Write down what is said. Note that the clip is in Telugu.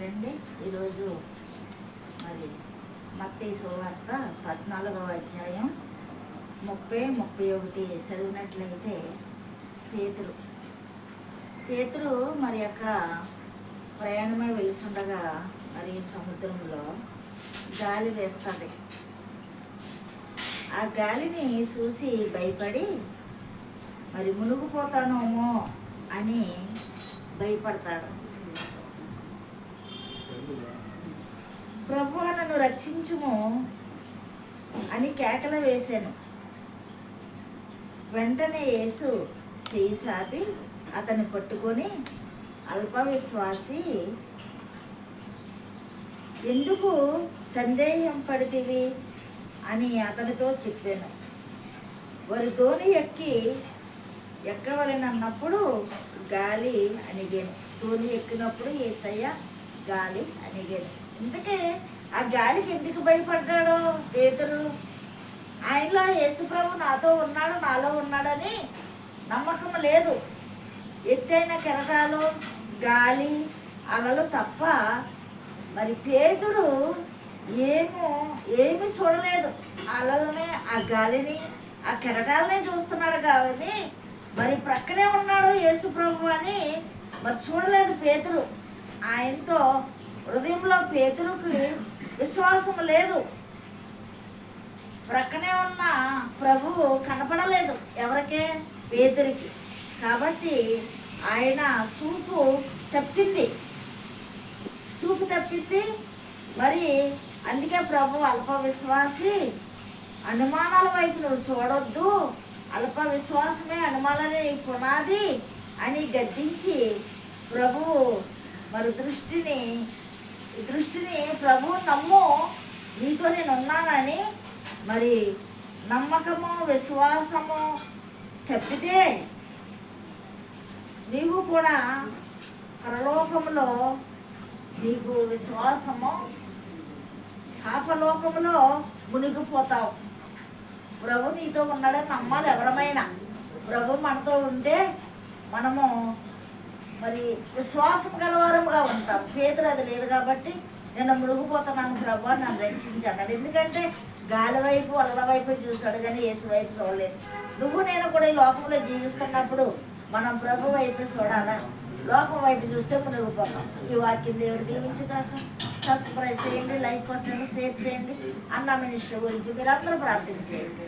ఏంటంటే ఈరోజు మరి మత్తయి సువార్త 14వ అధ్యాయం 30-31 చదివినట్లయితే పేతురు మరి యొక్క ప్రయాణమై వెలుసుండగా మరి సముద్రంలో గాలి వేస్తుంది. ఆ గాలిని చూసి భయపడి మరి మునిగిపోతానేమో అని భయపడతాడు. ప్రభువా నన్ను రక్షించుము అని కేకలు వేశాను. వెంటనే యేసు చేయి సాపి అతన్ని పట్టుకొని, అల్పవిశ్వాసి, ఎందుకు సందేహం పడితివి అని అతనితో చెప్పాను. వారి ధోని ఎక్కవలనన్నప్పుడు గాలి అణిగాను. ధోని ఎక్కినప్పుడు యేసయ్య గాలి అణిగాను. ఇందుకే ఆ గాలికి ఎందుకు భయపడ్డాడో పేతురు? ఆయనలో యేసుప్రభు నాతో ఉన్నాడు, నాలో ఉన్నాడని నమ్మకం లేదు. ఎత్తైన కెరటాలు, గాలి, అలలు తప్ప మరి పేతురు ఏమి చూడలేదు. అలలని, ఆ గాలిని, ఆ కెరటాలనే చూస్తున్నాడు కాబట్టి మరి ప్రక్కనే ఉన్నాడు యేసుప్రభు అని మరి చూడలేదు పేతురు. ఆయనతో హృదయంలో పేతురుకి విశ్వాసం లేదు. ప్రక్కనే ఉన్న ప్రభువు కనపడలేదు ఎవరికే? పేతురికి. కాబట్టి ఆయన చూపు తప్పింది. మరి అందుకే ప్రభు అల్ప విశ్వాసి, అనుమానాల వైపు నువ్వు చూడొద్దు, అల్ప విశ్వాసమే అనుమానాలనే పునాది అని గద్దించి ప్రభువు మరి దృష్టిని ప్రభువు నమ్ము, నీతో నేను ఉన్నానని మరి నమ్మకము విశ్వాసము తప్పితే నీవు కూడా పరలోకములో నీకు విశ్వాసము, పాపలోకములో మునిగిపోతావు. ప్రభు నీతో ఉన్నాడని నమ్మాలి ఎవరమైనా. ప్రభు మనతో ఉంటే మనము మరి విశ్వాసం గలవారముగా ఉంటాం. పేతురు అది లేదు కాబట్టి నేను మునిగిపోతున్నాను ప్రభు, నన్ను రక్షించన్నాడు. ఎందుకంటే గాలి వైపు అలల వైపు చూశాడు కానీ యేసు వైపు చూడలేదు. నువ్వు నేను కూడా ఈ లోకంలో జీవిస్తున్నప్పుడు మనం ప్రభు వైపు చూడాలా? లోకం వైపు చూస్తే మునిగిపోతాం. ఈ వాక్యం దేవుడు దీవించగాక. సబ్స్క్రైబ్ చేయండి, లైక్ కొట్టండి, షేర్ చేయండి. అన్న మినిస్టర్ గురించి మీరు అందరూ ప్రార్థించేయండి.